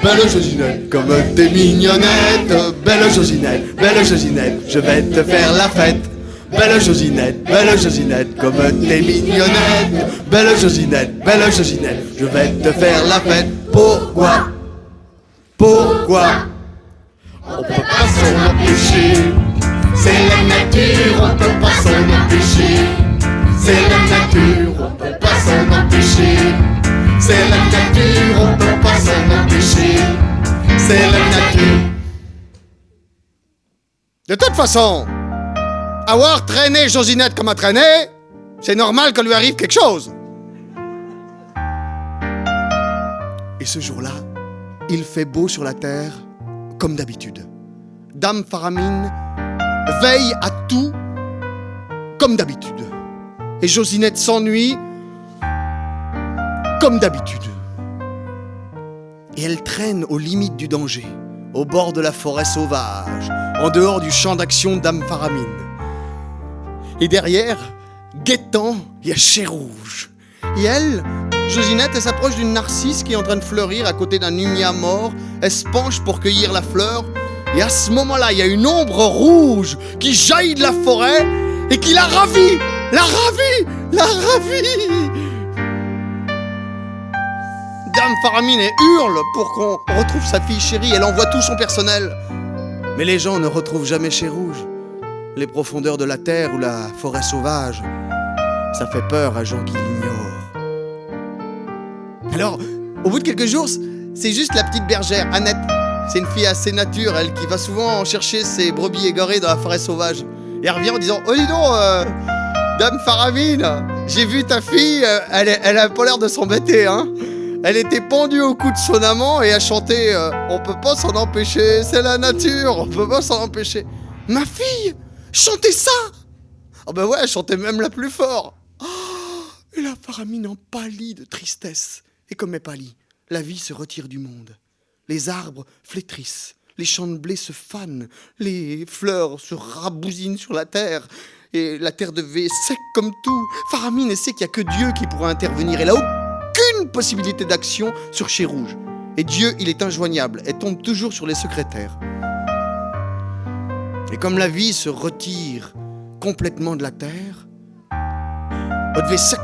belle Josinette, comme t'es mignonnette. Belle Josinette, je vais te faire la fête. Belle Josinette, comme t'es mignonnette. Belle Josinette, je vais te faire la fête. Pourquoi on peut pas s'en empêcher. C'est la nature, on peut pas s'en empêcher. C'est la nature, on peut pas s'en empêcher. C'est la nature, on peut pas s'en empêcher. C'est la nature. De toute façon, avoir traîné Josinette comme a traîné, c'est normal que lui arrive quelque chose. Et ce jour-là, il fait beau sur la terre, comme d'habitude. Dame Faramine veille à tout, comme d'habitude. Et Josinette s'ennuie, comme d'habitude. Et elle traîne aux limites du danger, au bord de la forêt sauvage, en dehors du champ d'action de Dame Faramine. Et derrière, guettant, il y a Chérouge. Et elle, Josinette, elle s'approche d'une narcisse qui est en train de fleurir à côté d'un Numia mort. Elle se penche pour cueillir la fleur. Et à ce moment-là, il y a une ombre rouge qui jaillit de la forêt et qui la ravit. La ravit. Dame Faramine hurle pour qu'on retrouve sa fille chérie. Elle envoie tout son personnel. Mais les gens ne retrouvent jamais Chérouge. Les profondeurs de la terre ou la forêt sauvage, ça fait peur à gens qui l'ignorent. Alors, au bout de quelques jours, c'est juste la petite bergère, Annette. C'est une fille assez nature, elle, qui va souvent chercher ses brebis égarées dans la forêt sauvage. Et elle revient en disant « Oh, dis donc, Dame Faramine, j'ai vu ta fille, elle a pas l'air de s'embêter, hein. Elle était pendue au cou de son amant et elle chantait On peut pas s'en empêcher, c'est la nature, on peut pas s'en empêcher. » Ma fille chantait ça. Oh ben ouais, elle chantait même la plus fort. Oh, et la Faramine en pâlit de tristesse. Et comme elle pâlit, la vie se retire du monde. Les arbres flétrissent, les champs de blé se fanent, les fleurs se rabousinent sur la terre, et la terre devait sec comme tout. Faramine sait qu'il n'y a que Dieu qui pourra intervenir. Elle n'a aucune possibilité d'action sur Chérouge. Et Dieu, il est injoignable. Elle tombe toujours sur les secrétaires. Et comme la vie se retire complètement de la terre, on devait sec.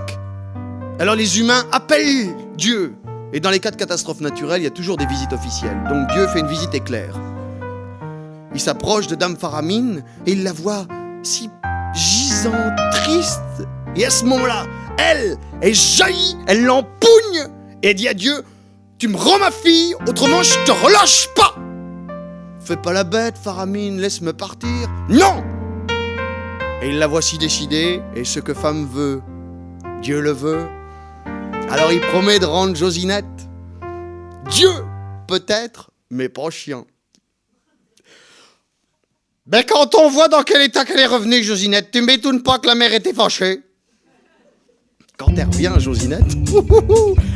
Alors les humains appellent Dieu. Et dans les cas de catastrophes naturelles, il y a toujours des visites officielles. Donc Dieu fait une visite éclair. Il s'approche de Dame Faramine et il la voit si gisante, triste. Et à ce moment-là, elle jaillit, elle l'empoigne et elle dit à Dieu « Tu me rends ma fille, autrement je te relâche pas !» Fais pas la bête, Faramine, laisse-me partir. Non! Et il la voit si décidée, et ce que femme veut, Dieu le veut. Alors il promet de rendre Josinette. Dieu, peut-être, mais pas chien. Ben quand on voit dans quel état qu'elle est revenue, Josinette, tu m'étonnes pas que la mère était fâchée. Quand elle revient, Josinette,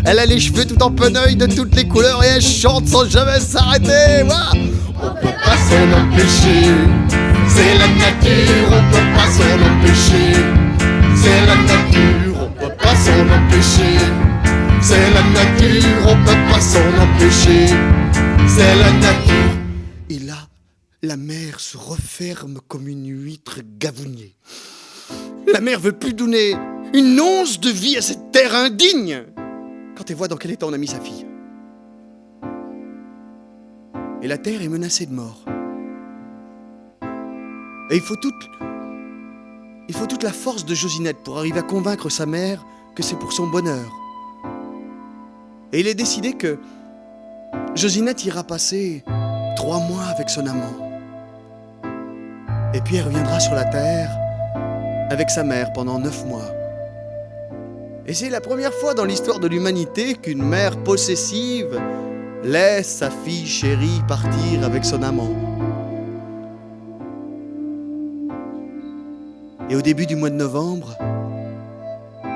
elle a les cheveux tout en peneuil de toutes les couleurs et elle chante sans jamais s'arrêter. On peut pas s'en empêcher, c'est la nature, on peut pas s'en empêcher. C'est la nature, on peut pas s'en empêcher. C'est la nature, on peut pas s'en empêcher. C'est la nature. Et là, la mer se referme comme une huître gavounier. La mer veut plus donner une once de vie à cette terre indigne quand elle voit dans quel état on a mis sa fille. Et la terre est menacée de mort. Et il faut toute la force de Josinette pour arriver à convaincre sa mère que c'est pour son bonheur. Et il est décidé que Josinette ira passer 3 mois avec son amant. Et puis elle reviendra sur la terre avec sa mère pendant 9 mois. Et c'est la première fois dans l'histoire de l'humanité qu'une mère possessive laisse sa fille chérie partir avec son amant. Et au début du mois de novembre,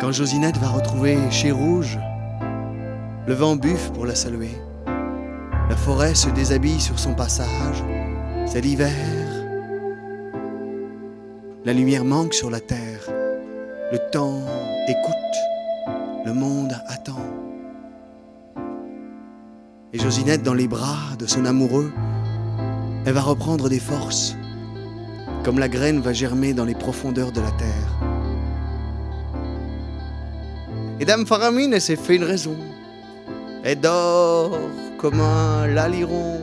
quand Josinette va retrouver Chérouge, le vent buffle pour la saluer. La forêt se déshabille sur son passage. C'est l'hiver. La lumière manque sur la terre. Le temps écoute. Le monde attend. Et Josinette, dans les bras de son amoureux, elle va reprendre des forces, comme la graine va germer dans les profondeurs de la terre. Et Dame Faramine, elle s'est fait une raison. Elle dort comme un laliron.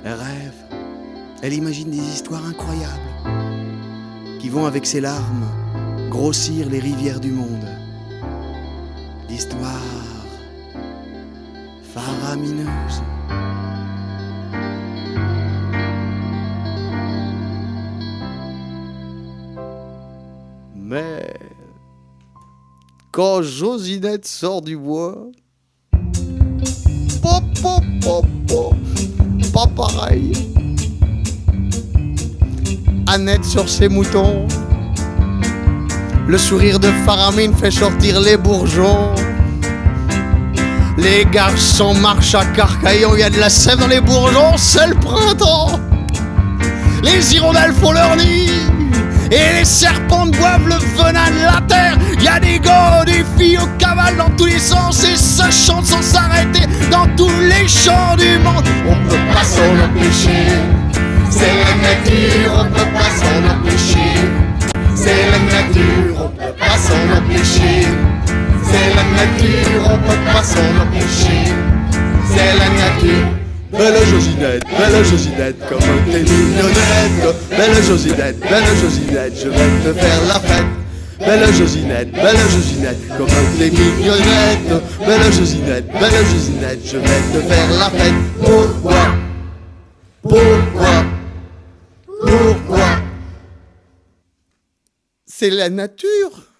Elle rêve, elle imagine des histoires incroyables qui vont avec ses larmes grossir les rivières du monde. L'histoire faramineuse. Mais quand Josinette sort du bois, pop, pop, pop, pop, pas pareil. Annette sur ses moutons, le sourire de Faramine fait sortir les bourgeons. Les garçons marchent à carcaillon, il y a de la sève dans les bourgeons, c'est le printemps. Les hirondelles font leur nid et les serpents boivent le venin de la terre. Il y a des gars, des filles au cavale dans tous les sens et ça chante sans s'arrêter dans tous les champs du monde. On peut pas s'en empêcher, c'est la nature, on peut pas s'en empêcher. C'est la nature, on peut pas s'en empêcher. C'est la nature, on peut pas s'en empêcher. C'est la nature. Belle Josinette, comme t'es mignonnette. Belle Josinette, je vais te faire la fête. Belle Josinette, comme t'es mignonnette. Belle Josinette, je vais te faire la fête. Pourquoi? C'est la nature.